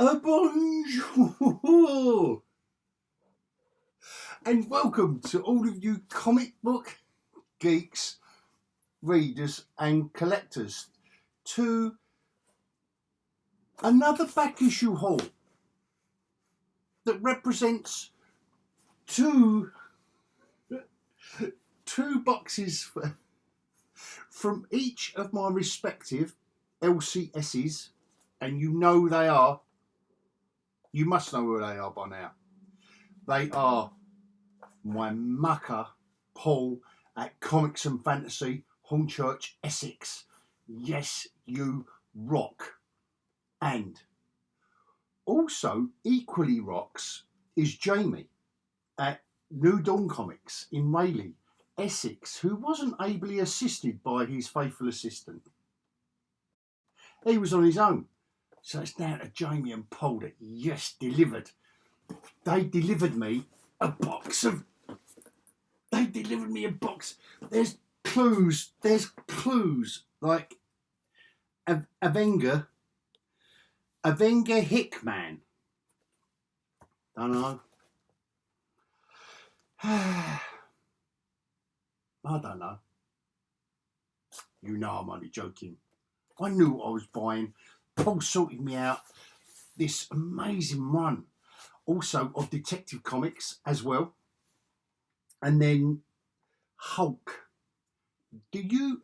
Bonjour and welcome to all of you comic book geeks, readers and collectors to another back issue haul that represents two boxes from each of my respective LCSs, and you know they are. You must know who they are by now. They are my mucker, Paul, at Comics and Fantasy, Hornchurch, Essex. Yes, you rock. And also equally rocks is Jamie at New Dawn Comics in Rayleigh, Essex, who wasn't ably assisted by his faithful assistant. He was on his own. So it's down to Jamie and Paul that, yes, delivered. They delivered me a box. There's clues like Avenger Hickman. Don't know. I don't know. You know I'm only joking. I knew what I was buying. Paul sorted me out this amazing run, also of Detective Comics as well, and then Hulk. Do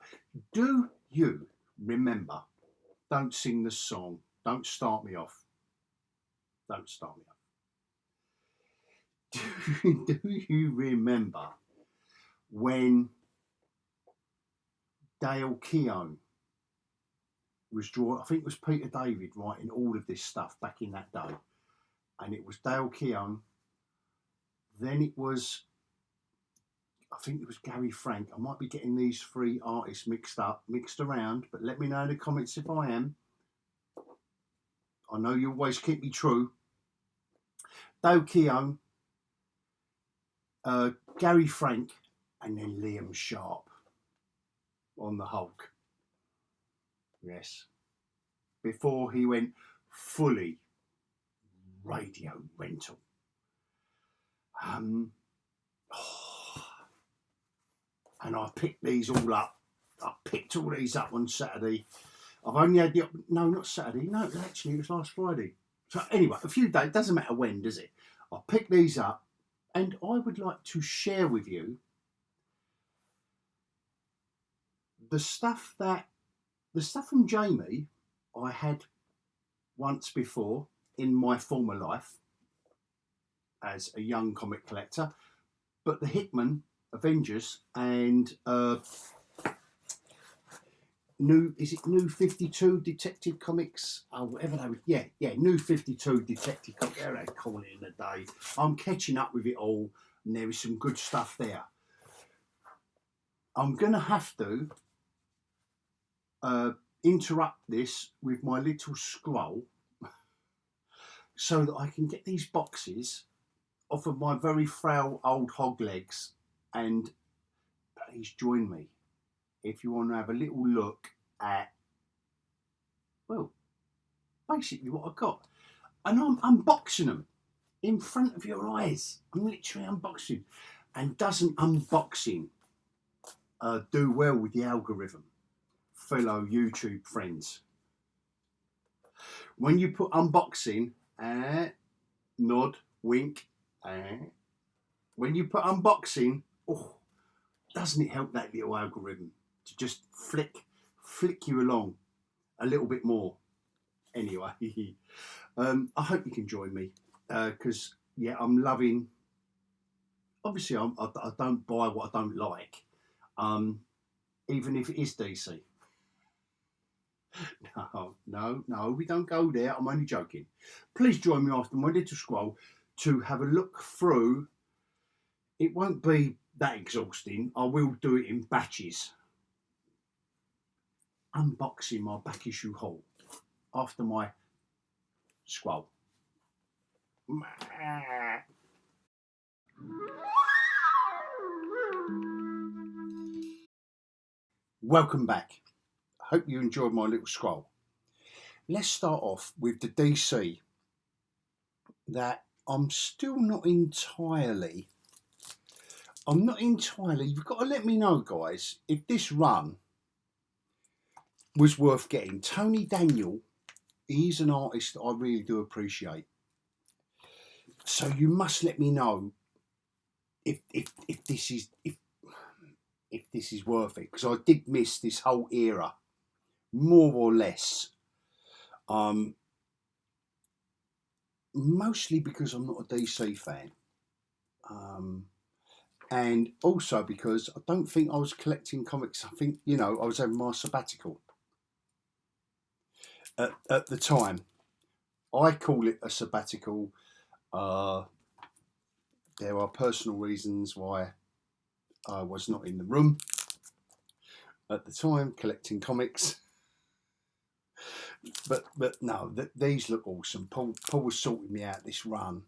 you remember? Don't sing the song. Don't start me off. Don't start me off. Do you remember when Dale Keown was drawn? I think it was Peter David writing all of this stuff back in that day, and it was Dale Keown. Then it was, I think it was Gary Frank. I might be getting these three artists mixed around, but let me know in the comments if I am. I know you always keep me true. Dale Keown, Gary Frank, and then Liam Sharp on the Hulk. Yes. Before he went fully radio rental. And I picked these all up. I picked all these up on Saturday. I've only had no, not Saturday. No, actually it was last Friday. So anyway, a few days, doesn't matter when, does it? I picked these up and I would like to share with you the stuff from Jamie I had once before in my former life as a young comic collector, but the Hickman Avengers and New 52 Detective Comics, whatever they were, yeah, New 52 Detective Comics, they're calling it in the day. I'm catching up with it all, and there is some good stuff there. I'm going to have to interrupt this with my little scroll so that I can get these boxes off of my very frail old hog legs, and please join me if you want to have a little look at, well, basically what I got. And I'm unboxing them in front of your eyes. I'm literally unboxing. And doesn't unboxing do well with the algorithm, fellow YouTube friends? When you put unboxing, nod, wink, when you put unboxing, doesn't it help that little algorithm to just flick you along a little bit more? Anyway, I hope you can join me because yeah, I'm loving. Obviously, I don't buy what I don't like, even if it is DC. No, we don't go there. I'm only joking. Please join me after my little scroll to have a look through. It won't be that exhausting. I will do it in batches. Unboxing my back issue haul after my scroll. Welcome back. Hope you enjoyed my little scroll. Let's start off with the DC that I'm still not entirely. You've got to let me know, guys, if this run was worth getting. Tony Daniel, he's an artist that I really do appreciate. So you must let me know if this is worth it, because I did miss this whole era, more or less. Mostly because I'm not a DC fan. And also because I don't think I was collecting comics. I think, I was having my sabbatical at the time. I call it a sabbatical. There are personal reasons why I was not in the room at the time collecting comics. But no, these look awesome. Paul was sorting me out this run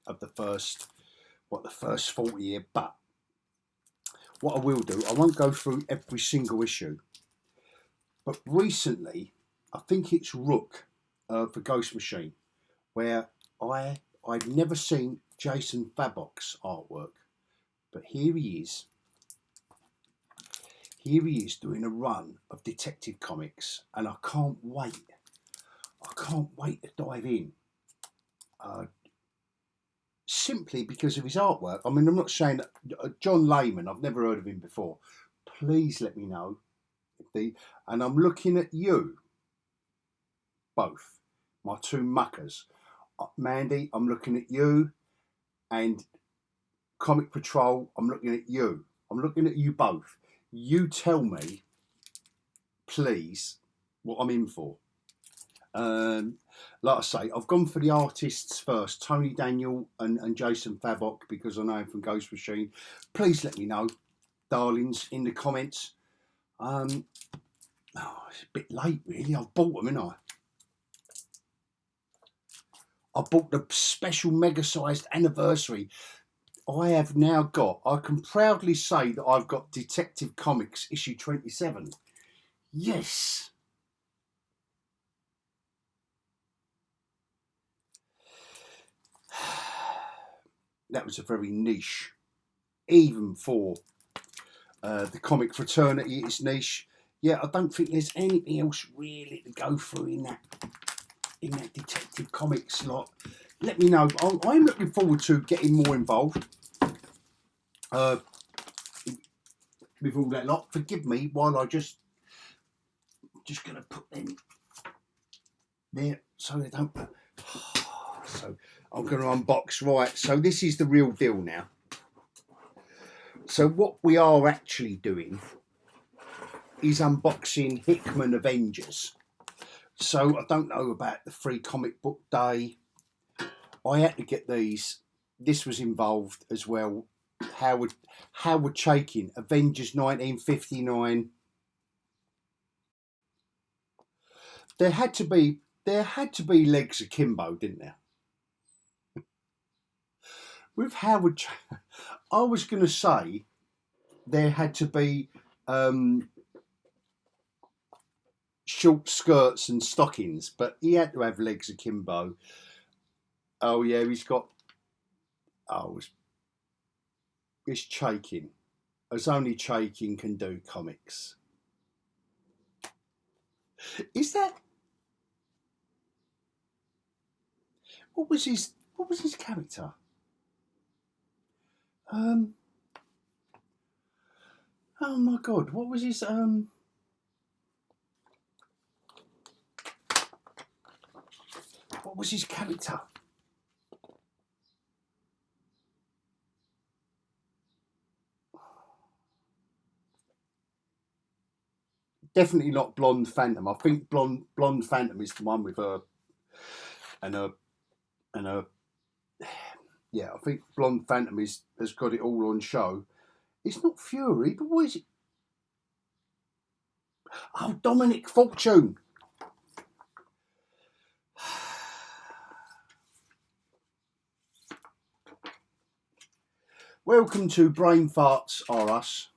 of the first 40 year. But what I will do, I won't go through every single issue. But recently, I think it's Rook for Ghost Machine, where I'd never seen Jason Fabok's artwork, but here he is. Here he is doing a run of Detective Comics, and I can't wait. I can't wait to dive in. Simply because of his artwork. I mean, I'm not saying that John Layman, I've never heard of him before. Please let me know. And I'm looking at you both, my two muckers. Mandy, I'm looking at you, and Comic Patrol, I'm looking at you. I'm looking at you both. You tell me, please, what I'm in for. Like I say, I've gone for the artists first, Tony Daniel and Jason Fabok, because I know him from Ghost Machine. Please let me know, darlings, in the comments. It's a bit late, really. I've bought them, haven't I? I bought the special mega-sized anniversary. I can proudly say that I've got Detective Comics issue 27. Yes. That was a very niche, even for the comic fraternity. It's niche. Yeah, I don't think there's anything else really to go through in that Detective Comics lot. Let me know. I'm looking forward to getting more involved with all that lot. Forgive me while I just going to put them there so they don't. So I'm going to unbox. Right, so this is the real deal now. So what we are actually doing is unboxing Hickman Avengers. So I don't know about the free comic book day. I had to get these. This was involved as well. Howard Chaykin, Avengers 1959. There had to be legs akimbo, didn't there? With Howard, I was going to say there had to be short skirts and stockings, but he had to have legs akimbo. Oh yeah, he's got. Oh, it's Chaykin, as only Chaykin can do comics. Is that? What was his character? Oh my God, what was his what was his character? Definitely not Blonde Phantom. I think Blonde Phantom is the one with her and her. Yeah, I think Blonde Phantom has got it all on show. It's not Fury, but what is it? Oh, Dominic Fortune. Welcome to Brain Farts Are Us.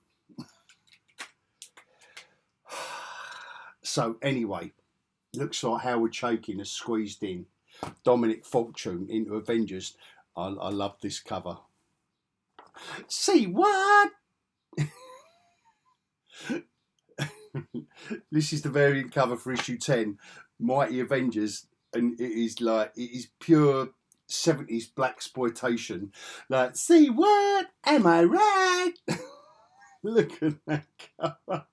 So anyway, looks like Howard Chaykin has squeezed in. Dominic Fortune into Avengers. I love this cover. See what? This is the variant cover for issue 10, Mighty Avengers, and it is pure 70s blaxploitation. Like, see what? Am I right? Look at that cover.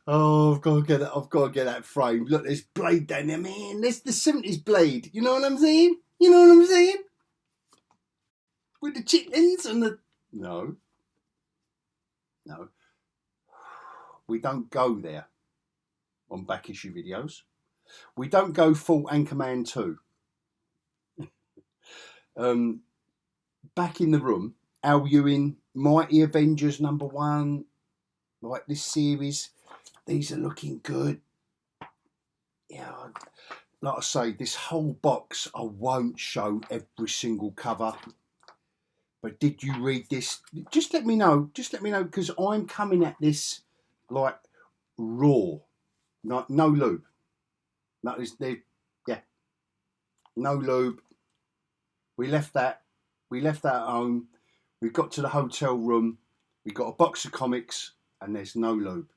Oh, I've got to get that. I've got to get that framed. Look, there's Blade down there, man. There's the 70s Blade. You know what I'm saying? You know what I'm saying? With the chitlins and the... No. We don't go there on back issue videos. We don't go full Anchorman 2. Back in the room, Al Ewing, Mighty Avengers #1, like this series. These are looking good. Yeah, like I say, this whole box, I won't show every single cover. But did you read this? Just let me know. Just let me know, because I'm coming at this like raw. No lube. Yeah. No lube. We left that at home. We got to the hotel room. We got a box of comics, and there's no lube.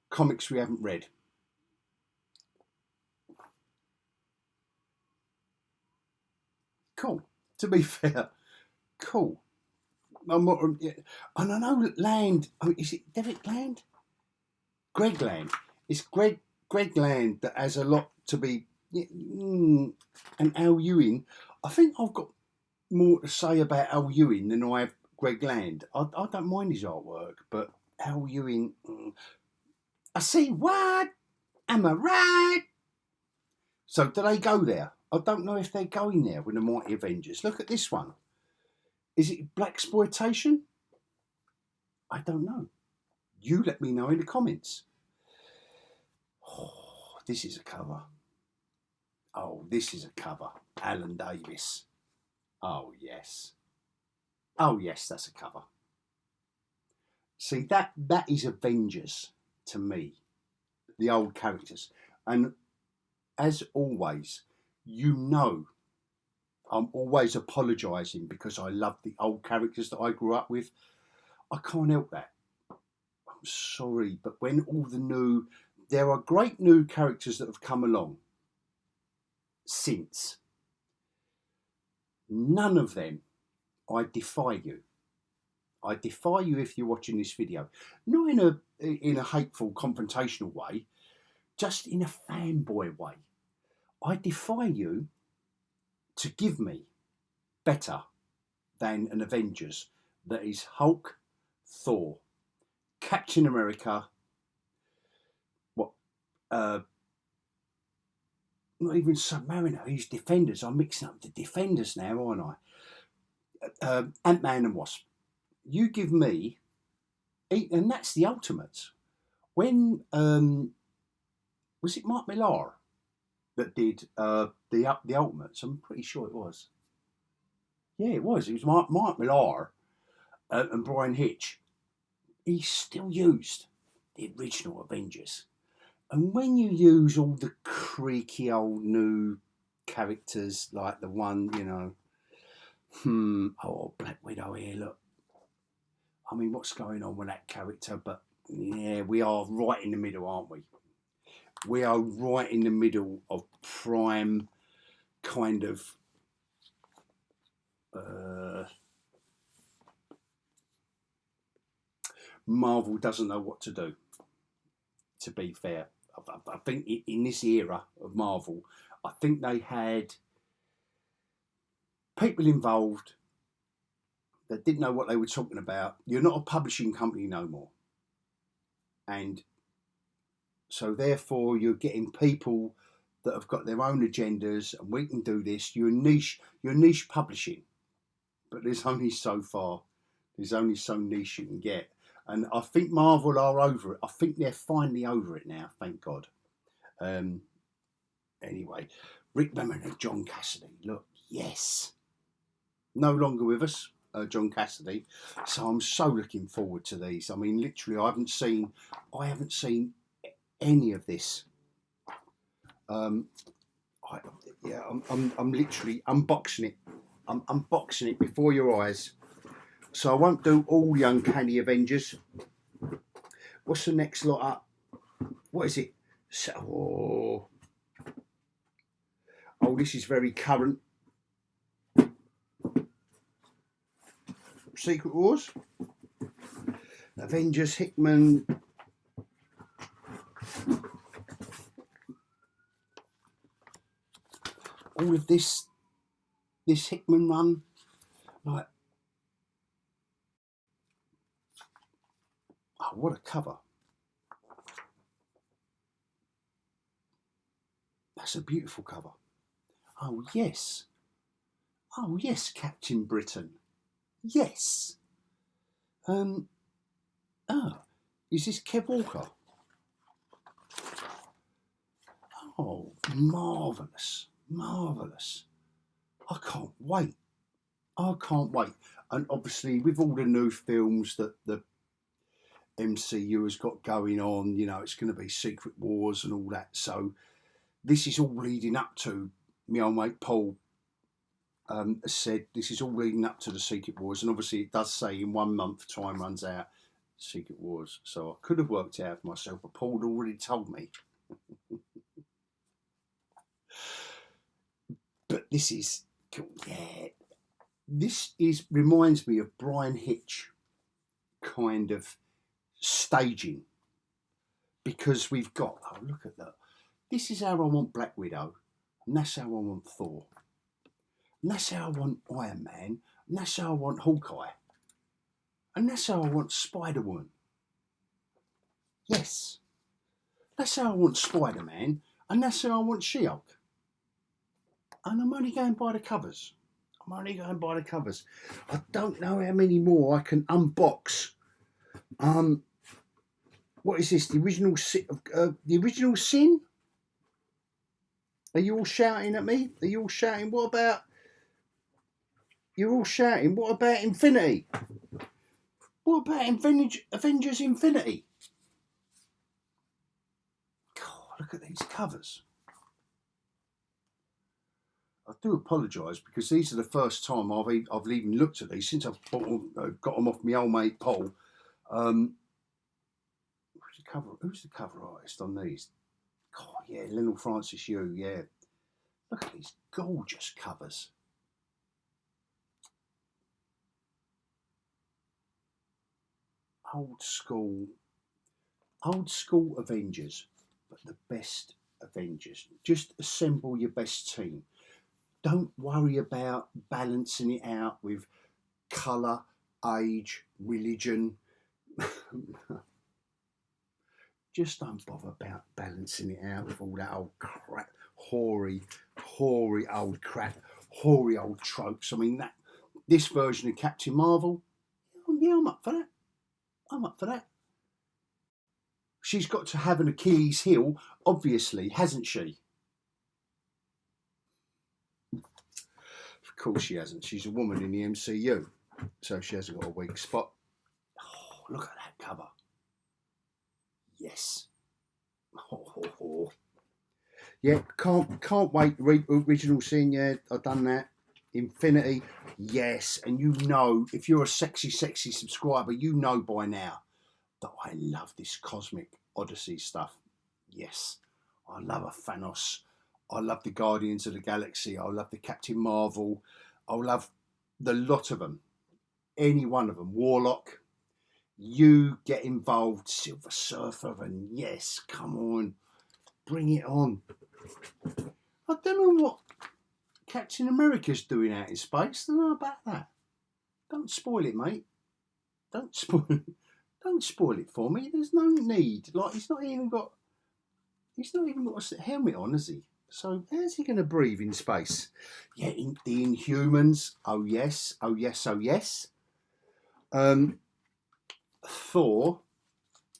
Comics we haven't read. Cool. To be fair, cool. I'm not, and I know Land. Oh, is it Derek Land? Greg Land. It's Greg Land that has a lot to be. And Al Ewing. I think I've got more to say about Al Ewing than I have Greg Land. I don't mind his artwork, but Al Ewing. I see what? Am I right? So do they go there? I don't know if they're going there with the Mighty Avengers. Look at this one. Is it blaxploitation? I don't know. You let me know in the comments. Oh, this is a cover. Oh, this is a cover. Alan Davis. Oh, yes. Oh, yes, that's a cover. See, that is Avengers to me. The old characters. And as always, you know, I'm always apologising because I love the old characters that I grew up with. I can't help that. I'm sorry, but when all the new... There are great new characters that have come along since. None of them, I defy you. I defy you if you're watching this video. Not in a hateful, confrontational way, just in a fanboy way. I defy you to give me better than an Avengers that is Hulk, Thor, Captain America, not even Submariner, he's Defenders. I'm mixing up the Defenders now, aren't I? Ant-Man and Wasp. You give me, and that's the Ultimates. When, was it Mark Millar that did the Ultimates? I'm pretty sure it was. Yeah, it was. It was Mark Millar and Brian Hitch. He still used the original Avengers. And when you use all the creaky old new characters, like the one, you know, oh, Black Widow here, look. I mean, what's going on with that character? But yeah, we are right in the middle, aren't we? We are right in the middle of prime kind of Marvel doesn't know what to do, to be fair. I think in this era of Marvel, I think they had people involved that didn't know what they were talking about. You're not a publishing company no more. And so therefore you're getting people that have got their own agendas, and we can do this. You're niche publishing. But there's only so far. There's only so niche you can get. And I think Marvel are over it. I think they're finally over it now, thank God. Anyway, Rick Remender and John Cassidy. Look, yes. No longer with us, John Cassidy. So I'm so looking forward to these. I mean, literally, I haven't seen any of this. Yeah, I'm literally unboxing it. I'm unboxing it before your eyes. So I won't do all the Uncanny Avengers. What's the next lot up? What is it? Oh, this is very current. Secret Wars. Avengers, Hickman. All of this Hickman run, like, oh, what a cover. That's a beautiful cover. Oh yes, Captain Britain. Yes. Is this Kev Walker? Oh, marvellous. I can't wait. And obviously, with all the new films that the MCU has got going on, you know, it's going to be Secret Wars and all that. So this is all leading up to, my old mate Paul said, this is all leading up to the Secret Wars. And obviously it does say in 1 month time runs out, Secret Wars. So I could have worked it out for myself, but Paul had already told me. But this is cool. Yeah. This reminds me of Brian Hitch kind of staging, because we've got, oh, look at that. This is how I want Black Widow, and that's how I want Thor, and that's how I want Iron Man, and that's how I want Hawkeye, and that's how I want Spider-Woman. Yes, that's how I want Spider-Man, and that's how I want She-Hulk. And I'm only going by the covers. I don't know how many more I can unbox. What is this? The original Sin? Are you all shouting at me? Are you all shouting? What about? You're all shouting. What about Infinity? What about Avengers Infinity? God, look at these covers. I do apologise, because these are the first time I've even looked at these since I've got them off my old mate Paul. Who's the cover artist on these? God, yeah, Lionel Francis Yu, yeah. Look at these gorgeous covers. Old school Avengers, but the best Avengers. Just assemble your best team. Don't worry about balancing it out with colour, age, religion. Just don't bother about balancing it out with all that old crap, hoary old crap, hoary old tropes. I mean, this version of Captain Marvel, yeah, I'm up for that. She's got to have an Achilles heel, obviously, hasn't she? Of course she hasn't. She's a woman in the MCU, so she hasn't got a weak spot. Oh, look at that cover. Yes. Oh. Yeah, can't wait. Original Sin, yeah, I've done that. Infinity, yes. And you know, if you're a sexy subscriber, you know by now that I love this Cosmic Odyssey stuff. Yes, I love a Thanos. I love the Guardians of the Galaxy. I love the Captain Marvel. I love the lot of them. Any one of them. Warlock. You get involved. Silver Surfer. And yes, come on. Bring it on. I don't know what Captain America's doing out in space. I don't know about that. Don't spoil it, mate. Don't spoil it for me. There's no need. Like, he's not even got a helmet on, has he? So how's he going to breathe in space? Yeah, the Inhumans. Oh yes. Thor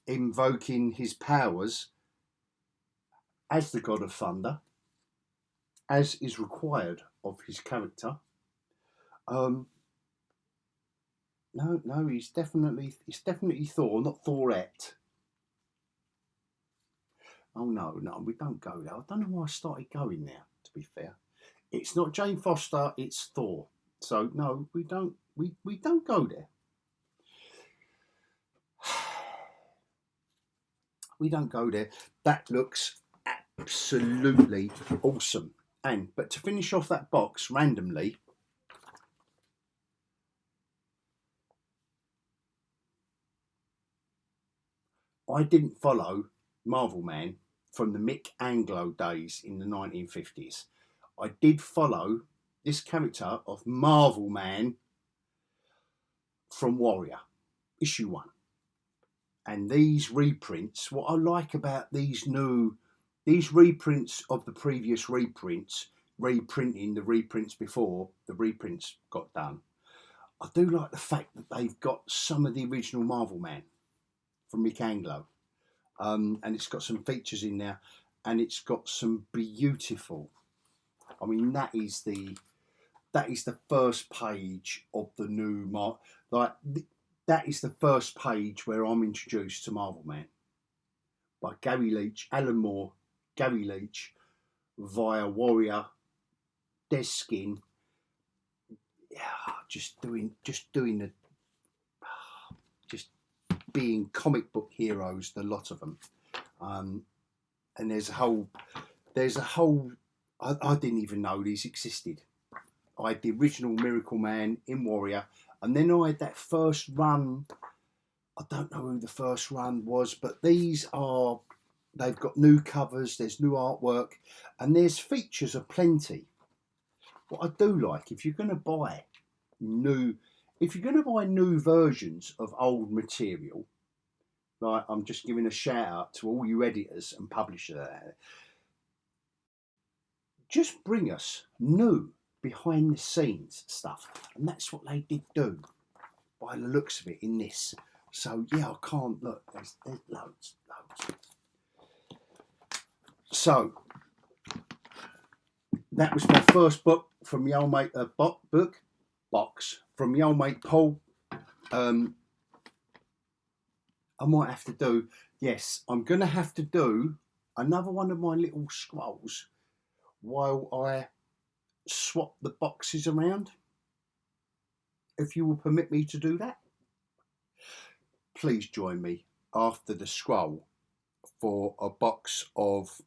invoking his powers as the god of thunder, as is required of his character. No, he's definitely Thor, not Thorette. Oh no, we don't go there. I don't know why I started going there, to be fair. It's not Jane Foster, it's Thor. So no, we don't go there. We don't go there. That looks absolutely awesome. But to finish off that box randomly, I didn't follow Marvel Man from the Mick Anglo days in the 1950s. I did follow this character of Marvel Man from Warrior, issue 1. And these reprints, what I like about these reprints of the previous reprints, reprinting the reprints before the reprints got done, I do like the fact that they've got some of the original Marvel Man from Mick Anglo. And it's got some features in there, and it's got some beautiful, I mean, that is the first page of the new that is the first page where I'm introduced to Marvel Man by Gary Leach, Alan Moore, Gary Leach, via Warrior, Deskin, just being comic book heroes, the lot of them. And there's a whole, I didn't even know these existed. I had the original Miracle Man in Warrior, and then I had that first run. I don't know who the first run was, but they've got new covers, there's new artwork, and there's features aplenty. What I do like, if you're going to buy new versions of old material, like I'm just giving a shout out to all you editors and publishers there, just bring us new behind the scenes stuff, and that's what they did do by the looks of it in this. So yeah, I can't look, there's loads. So that was my first book from the old mate, box from the old mate Paul. I might have to do, yes, I'm going to have to do another one of my little scrolls while I swap the boxes around, if you will permit me to do that. Please join me after the scroll for a box of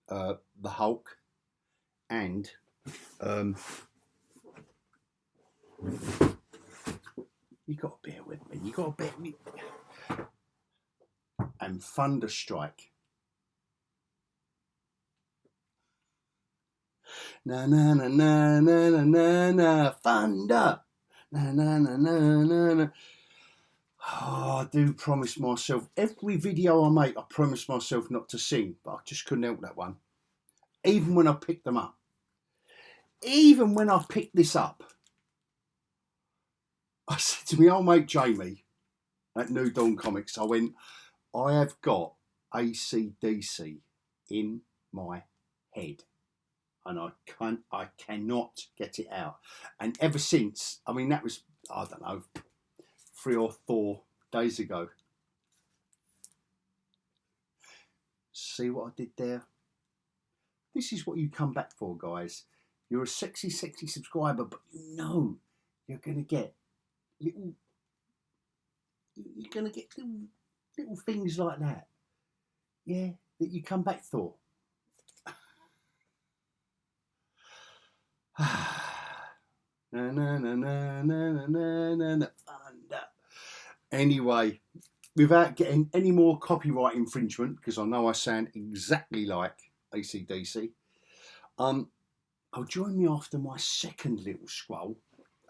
the Hulk, and you got to bear with me. You got to bear with me. And Thunderstrike. Na na na na na na na na, thunder. Na na na na na na. Oh, I do promise myself, every video I make, I promise myself not to sing, but I just couldn't help that one. Even when I picked them up. Even when I picked this up, I said to my old mate Jamie at New Dawn Comics, I went, I have got AC/DC in my head, and I cannot get it out. And ever since, I mean, that was, I don't know, 3 or 4 days ago. See what I did there? This is what you come back for, guys. You're a sexy subscriber, but you know you're going to get little things like that. Yeah, that you come back for. Na na na na na na na na. Anyway, without getting any more copyright infringement, because I know I sound exactly like AC/DC, I'll join me after my second little scroll.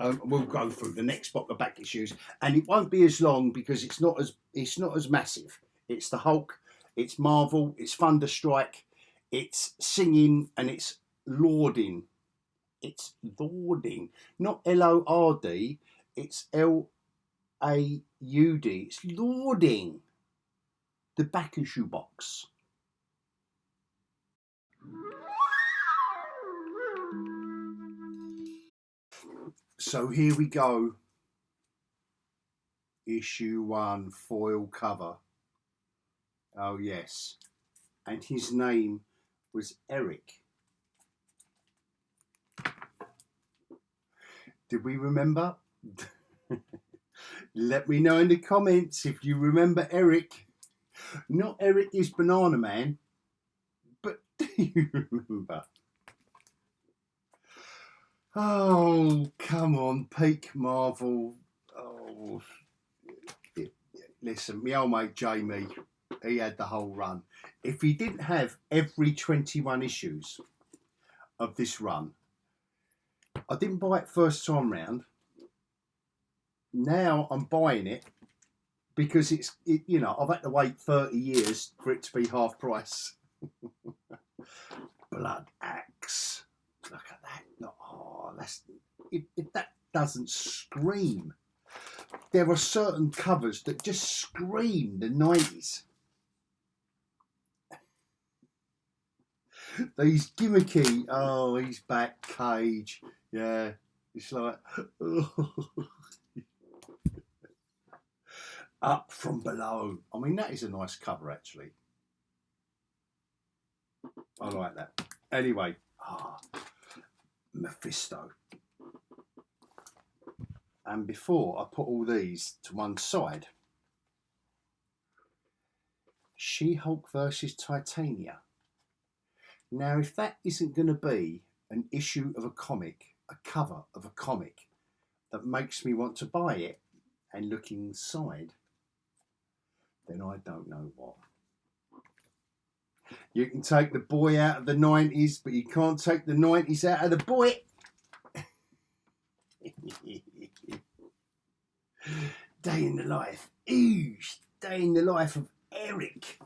We'll go through the next box of back issues, and it won't be as long because it's not as massive. It's the Hulk, it's Marvel, it's Thunderstrike, it's singing, and it's lauding. It's lauding, not LORD. It's LAUD. It's lauding the back issue box. So here we go. Issue 1 foil cover. Oh yes, and his name was Eric. Did we remember? Let me know in the comments if you remember Eric. Not Eric is Banana Man, but do you remember? Oh, come on, peak Marvel. Oh, listen, my old mate Jamie, he had the whole run. If he didn't have every 21 issues of this run, I didn't buy it first time round. Now I'm buying it because you know, I've had to wait 30 years for it to be half price. Blood Axe. Look at that. Oh, that's if that doesn't scream. There are certain covers that just scream the 90s. These gimmicky, oh, he's back, Cage. Yeah, it's like, oh. Up from below. I mean, that is a nice cover, actually. I like that. Anyway, Mephisto. And before I put all these to one side, She-Hulk versus Titania. Now, if that isn't going to be an issue of a comic, a cover of a comic that makes me want to buy it and look inside, then I don't know what. You can take the boy out of the 90s, but you can't take the 90s out of the boy. Day in the life. Oosh, day in the life of Eric.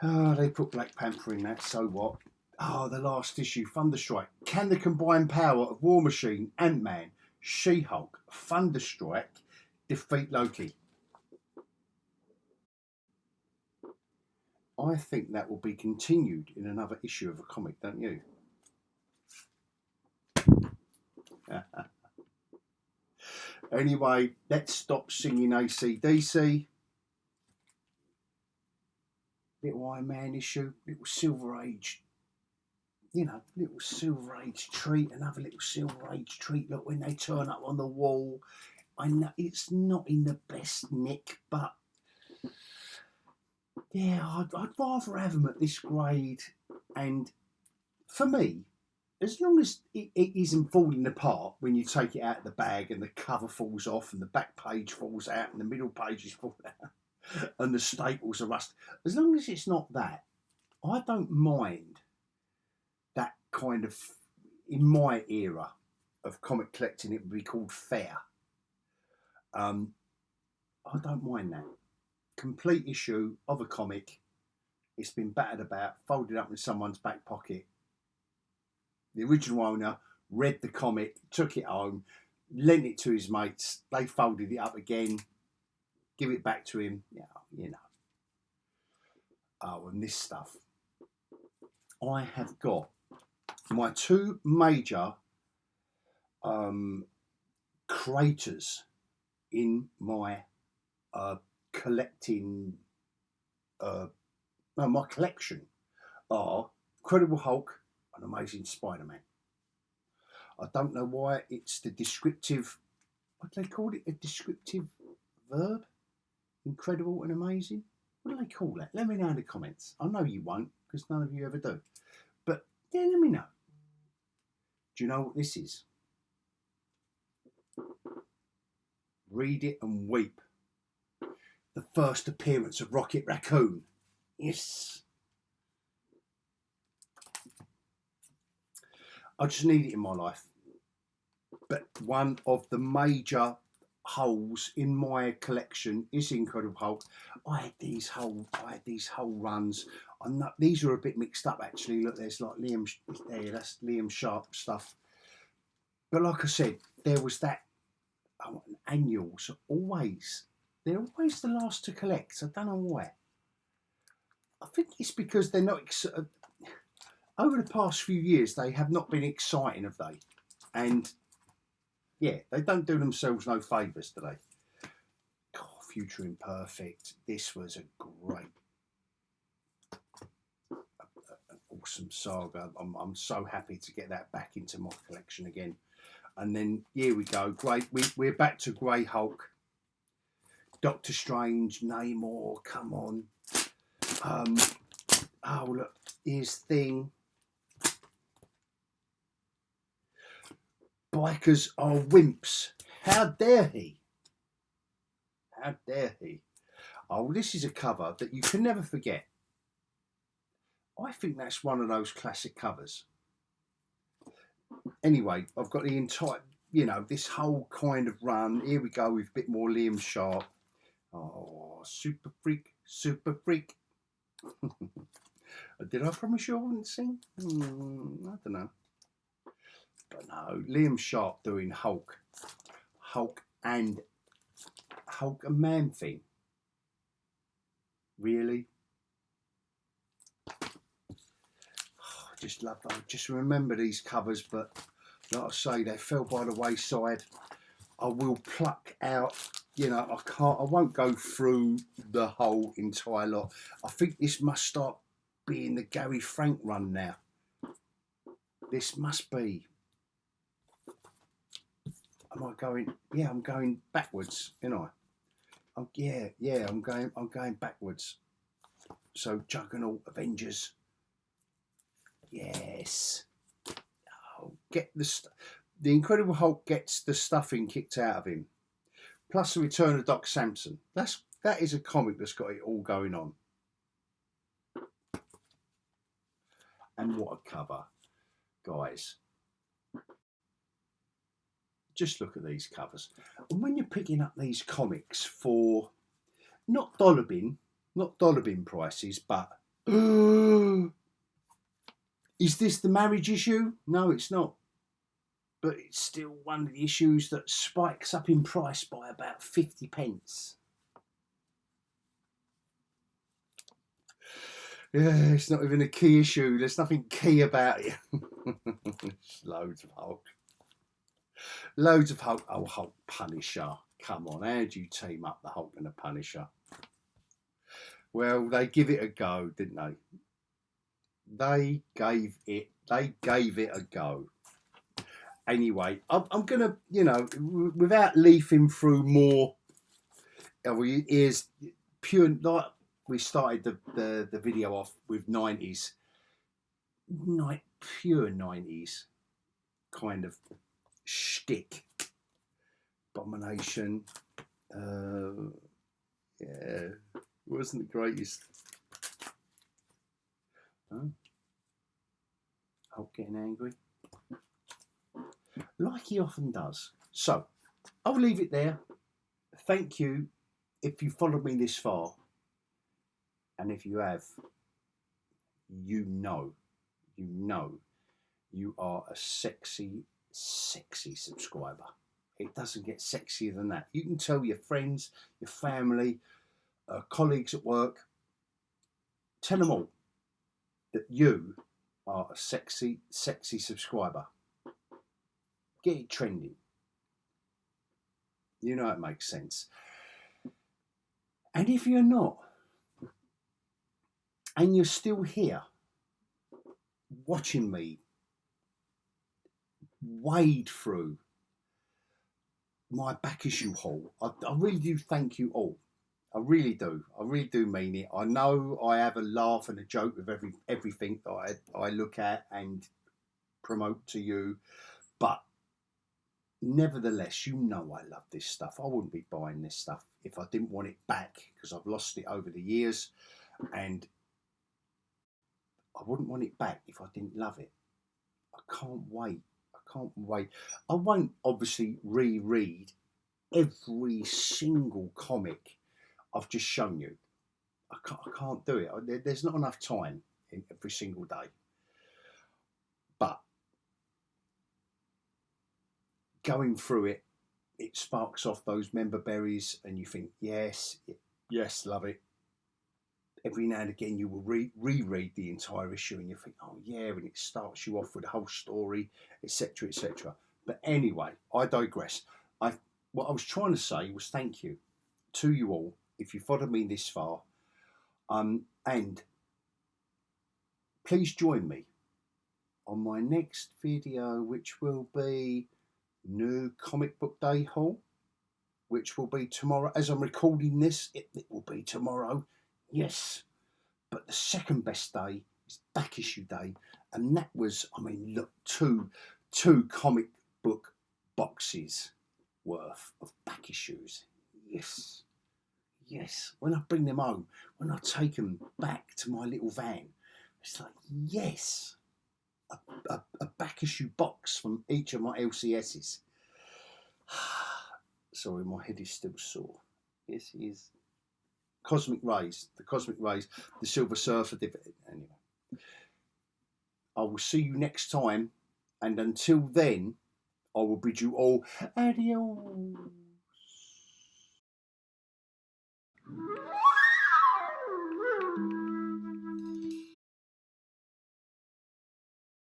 Oh, they put Black Panther in that, so what? Oh, the last issue, Thunderstrike. Can the combined power of War Machine, Ant-Man, She-Hulk, Thunderstrike defeat Loki? I think that will be continued in another issue of a comic, don't you? Anyway, let's stop singing AC/DC. Little Iron Man issue, little Silver Age, you know, little Silver Age treat, another little Silver Age treat. Look, when they turn up on the wall, I know it's not in the best nick, but yeah, I'd rather have them at this grade. And for me, as long as it isn't falling apart when you take it out of the bag and the cover falls off and the back page falls out and the middle pages fall out and the staples are rusted, as long as it's not that, I don't mind that kind of, in my era of comic collecting, it would be called fair. I don't mind that. Complete issue of a comic, it's been battered about, folded up in someone's back pocket. The original owner read the comic, took it home, lent it to his mates, they folded it up again, give it back to him. Yeah, you know. Oh, and this stuff. I have got my two major creators in my my collection are Incredible Hulk and Amazing Spider-Man. I don't know why it's the descriptive, what do they call it? A descriptive verb? Incredible and amazing? What do they call that? Let me know in the comments. I know you won't, because none of you ever do. But yeah, let me know. Do you know what this is? Read it and weep. The first appearance of Rocket Raccoon. Yes. I just need it in my life. But one of the major holes in my collection is Incredible Hulk. I had these whole runs. These are a bit mixed up actually. Look, there's like Liam there. That's Liam Sharp stuff. But like I said, there was that annuals. They're always the last to collect. I don't know why. I think it's because they're not. Over the past few years, they have not been exciting, have they? And yeah, they don't do themselves no favours, do they? God, Future Imperfect. This was a great. awesome saga. I'm so happy to get that back into my collection again. And then here we go. Great. We're back to Grey Hulk, Doctor Strange, Namor. Come on. Oh look, here's Thing. Bikers are wimps. How dare he? How dare he? Oh, this is a cover that you can never forget. I think that's one of those classic covers. Anyway, I've got the entire, you know, this whole kind of run. Here we go with a bit more Liam Sharp. Oh, super freak, super freak. Did I promise you I wouldn't sing? I don't know. But no, Liam Sharp doing Hulk and a Man-Thing. Really? I just love them. Just remember these covers, but like I say, they fell by the wayside. I will pluck out, you know, I won't go through the whole entire lot. I think this must start being the Gary Frank run now. This must be. Am I going? Yeah, I'm going backwards, you know. I'm going backwards. So Juggernaut, Avengers. Yes. Oh, get the Incredible Hulk gets the stuffing kicked out of him. Plus the return of Doc Samson. That is a comic that's got it all going on. And what a cover, guys. Just look at these covers. And when you're picking up these comics for not dollar bin prices, but is this the marriage issue? No, it's not. But it's still one of the issues that spikes up in price by about 50 pence. Yeah, it's not even a key issue. There's nothing key about it. Loads of Hulk. Loads of Hulk. Oh, Hulk Punisher. Come on, how do you team up the Hulk and the Punisher? Well, they give it a go, didn't they? They gave it a go. Anyway, I'm gonna, you know, without leafing through more. Here's pure. Like we started the video off with 90s, pure 90s kind of shtick. Abomination. Yeah, wasn't the greatest. Oh. Hulk getting angry. Like he often does. So, I'll leave it there. Thank you if you followed me this far. And if you have, you know you are a sexy subscriber. It doesn't get sexier than that. You can tell your friends, your family, colleagues at work, tell them all that you are a sexy subscriber. Get it trending. You know it makes sense. And if you're not, and you're still here, watching me wade through my back issue haul, I really do thank you all. I really do mean it. I know I have a laugh and a joke with everything that I look at and promote to you, but nevertheless, you know I love this stuff. I wouldn't be buying this stuff if I didn't want it back, because I've lost it over the years, and I wouldn't want it back if I didn't love it. I can't wait. I won't obviously reread every single comic I've just shown you. I can't do it. There's not enough time in every single day. But going through it, it sparks off those member berries, and you think, yes, love it. Every now and again, you will reread the entire issue, and you think, oh yeah, and it starts you off with the whole story, etc., etc. But anyway, I digress. What I was trying to say was thank you to you all if you followed me this far, and please join me on my next video, which will be new comic book day haul, which will be tomorrow. As I'm recording this, it will be tomorrow. Yes. But the second best day is back issue day. And that was, I mean, look, two comic book boxes worth of back issues. Yes. Yes. When I bring them home, when I take them back to my little van, it's like, yes. A back issue box from each of my LCSs. Sorry, my head is still sore. Yes, it is. Cosmic Rays, the Silver Surfer. Anyway, I will see you next time, and until then, I will bid you all adios.